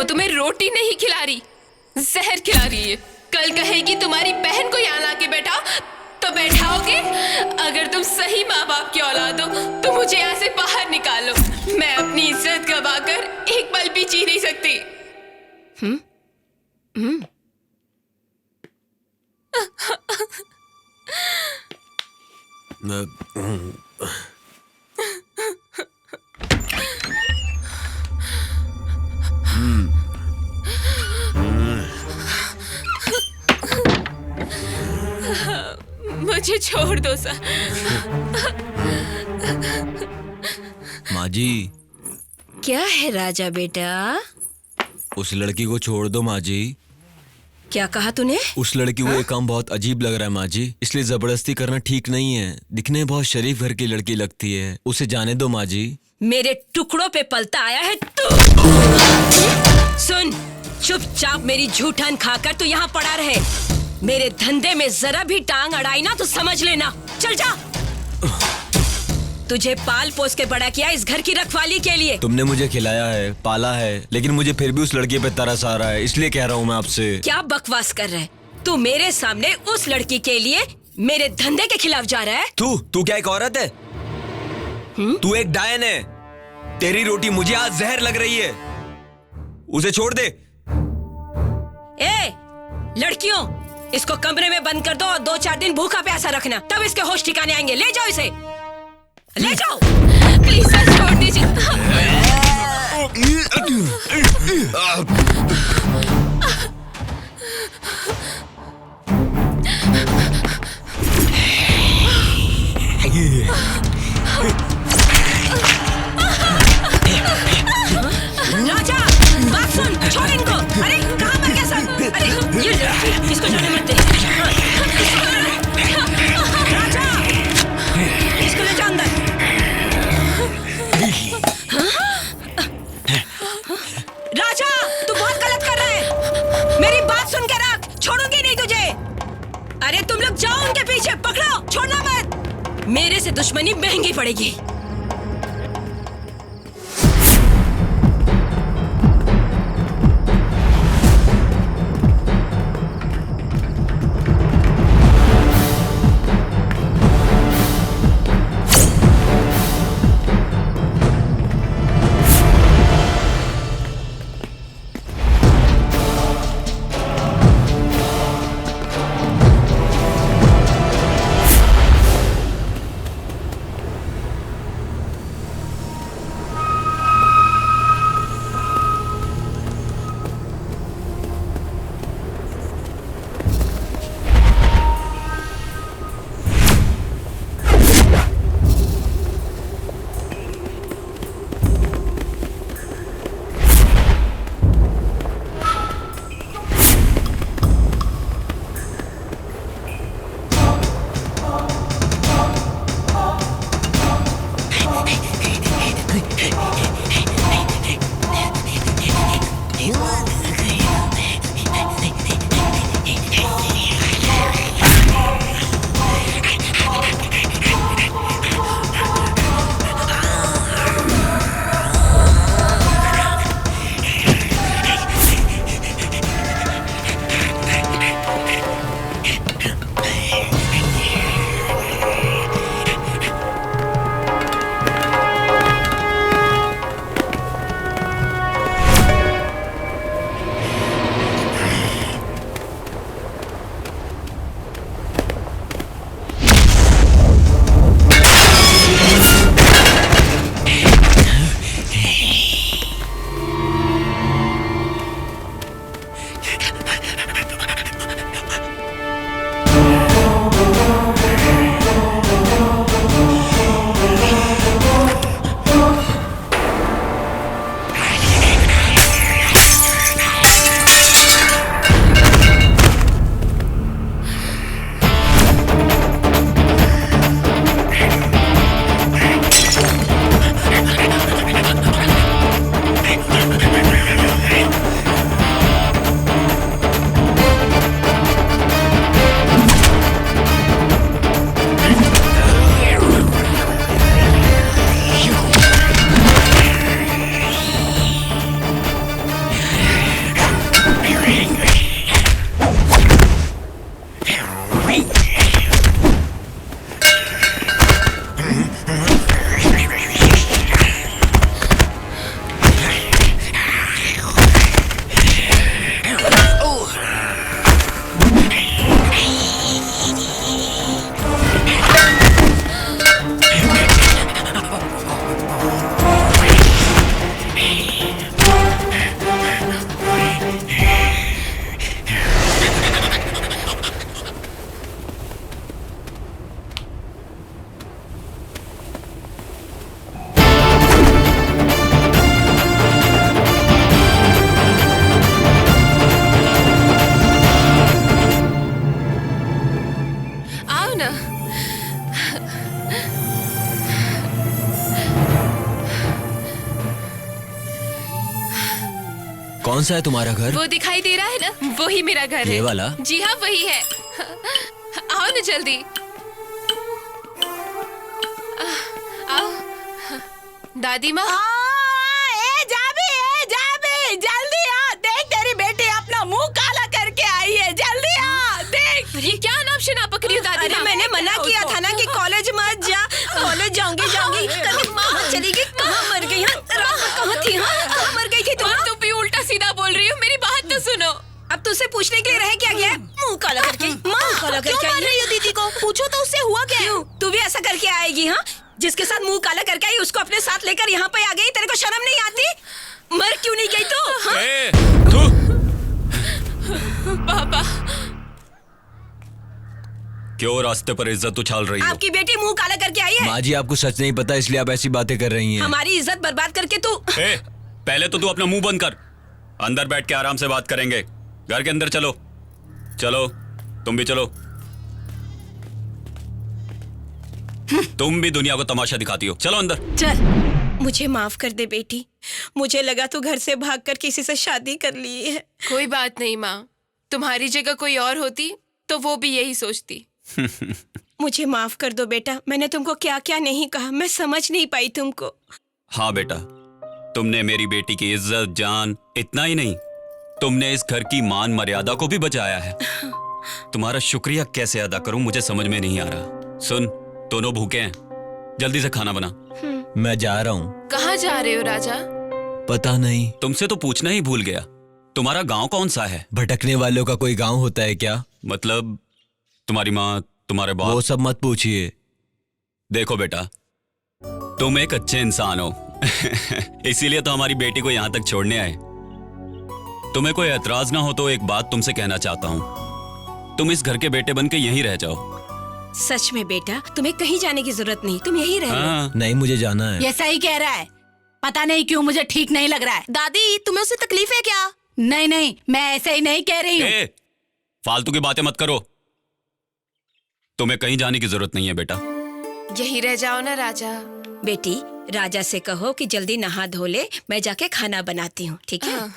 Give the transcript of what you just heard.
वो तुम्हें रोटी नहीं खिला रही, जहर खिला रही है। कल कहेगी तुम्हारी बहन को यहाँ लाके बैठाओ तो बैठाओगे? अगर तुम सही माँ बाप की औलाद हो तो मुझे यहाँ से बाहर निकालो। मैं अपनी इज्जत गवाकर एक पल भी जी नहीं सकती। मुझे छोड़ दो सर। माँ जी। क्या है राजा बेटा? उस लड़की को छोड़ दो माँ जी। क्या कहा तूने? उस लड़की को ये काम बहुत अजीब लग रहा है माँ जी, इसलिए जबरदस्ती करना ठीक नहीं है। दिखने में बहुत शरीफ घर की लड़की लगती है, उसे जाने दो माँ जी। मेरे टुकड़ों पे पलता आया है तू। सुन, चुपचाप मेरी जूठन खाकर तू यहाँ पड़ा रहे। मेरे धंधे में जरा भी टांग अड़ाई ना तो समझ लेना। चल जा। तुझे पाल पोस के बड़ा किया इस घर की रखवाली के लिए। तुमने मुझे खिलाया है, पाला है, लेकिन मुझे फिर भी उस लड़की पे तरस आ रहा है, इसलिए कह रहा हूँ मैं आपसे। क्या बकवास कर रहा है तू? मेरे सामने उस लड़की के लिए मेरे धंधे के खिलाफ जा रहा है? तू क्या एक औरत है? तू एक डायन है। तेरी रोटी मुझे आज जहर लग रही है, उसे छोड़ दे। ए लड़कियों, इसको कमरे में बंद कर दो और 2-4 दिन भूखा प्यासा रखना, तब इसके होश ठिकाने आएंगे। ले जाओ इसे, ले जाओ। प्लीज सर, छोड़ दीजिए। राजा, बात सुन, छोड़ इनको। अरे कहाँ मर गया सब? अरे ये लड़की, इसको जाने मत दे। राजा, इसको ले जा अंदर। राजा, तू बहुत गलत कर रहा है। मेरी बात सुन के रख, छोड़ूंगी नहीं तुझे। अरे तुम लोग जाओ उनके पीछे, पकड़ो, छोड़ना मत। मेरे से दुश्मनी महंगी पड़ेगी। कौन सा है तुम्हारा घर? वो दिखाई दे रहा है ना, वही मेरा घर है। ये वाला? जी हाँ, वही है। आओ ना जल्दी। आओ। दादी माँ। जल्दी आ, देख तेरी बेटी अपना मुंह काला करके आई है, जल्दी आ, देख। ये क्या नाम शना पकड़ी हो दादी अरे माँ? मैंने मना किया था ना कि कॉलेज मत जा। कॉलेज जाऊंगी कभी कहाँ चली गई, कहाँ मर गई? कहाँ थी? कहाँ मर गई थी तुम? तुम भी उल्टा सीधा बोल रही हो, मेरी बात तो सुनो। अब तुझसे पूछने के लिए रह क्या गया? मुंह काला करके, मुंह काला करके क्यों मार रही हो दीदी को? पूछो तो उससे हुआ क्या? क्यों? तू भी ऐसा करके आएगी? हाँ, जिसके साथ मुंह काला करके आई उसको अपने साथ लेकर यहाँ पे आ गई। तेरे को शर्म नहीं आती? मर क्यों नहीं गई तू? हाँ? पापा। क्यों रास्ते पर इज्जत उछाल रही हो? आपकी बेटी मुंह काला करके आई है। माँ जी, आपको सच नहीं पता इसलिए आप ऐसी बातें कर रही हैं। हमारी इज्जत बर्बाद करके तू। पहले तो तू अपना मुंह बंद कर। अंदर बैठ के आराम से बात करेंगे। घर के अंदर चलो। चलो, तुम भी चलो। तुम भी दुनिया को तमाशा दिखाती हो। चलो अंदर। चल। मुझे माफ कर दे बेटी, मुझे लगा तू घर से भागकर किसी से शादी कर ली है। कोई बात नहीं माँ, तुम्हारी जगह कोई और होती तो वो भी यही सोचती। मुझे माफ कर दो बेटा, मैंने तुमको क्या क्या नहीं कहा, मैं समझ नहीं पाई तुमको। हाँ बेटा, तुमने मेरी बेटी की इज्जत, जान, इतना ही नहीं, तुमने इस घर की मान मर्यादा को भी बचाया है। तुम्हारा शुक्रिया कैसे अदा करूं मुझे समझ में नहीं आ रहा। सुन, दोनों भूखे हैं, जल्दी से खाना बना। मैं जा रहा हूँ। कहाँ जा रहे हो राजा? पता नहीं। तुमसे तो पूछना ही भूल गया, तुम्हारा गांव कौन सा है? भटकने वालों का कोई गांव होता है क्या? मतलब तुम्हारी माँ, तुम्हारे बाप? वो सब मत पूछिए। देखो बेटा, तुम एक अच्छे इंसान हो इसीलिए तो हमारी बेटी को यहाँ तक छोड़ने आए। तुम्हें कोई एतराज ना हो तो एक बात तुमसे कहना चाहता हूँ, तुम इस घर के बेटे बन के यहीं रह जाओ। सच में बेटा, तुम्हें कहीं जाने की जरूरत नहीं, तुम यहीं रह लो। हाँ, नहीं, मुझे जाना है। ये सही कह रहा है, पता नहीं क्यों मुझे ठीक नहीं लग रहा है। दादी, तुम्हें उससे तकलीफ है क्या? नहीं नहीं, मैं ऐसे ही नहीं कह रही हूँ। फालतू की बातें मत करो, तुम्हें कहीं जाने की जरूरत नहीं है बेटा। यही रह जाओ ना राजा। बेटी, राजा से कहो कि जल्दी नहा धो ले, मैं जाके खाना बनाती हूँ, ठीक है? हाँ।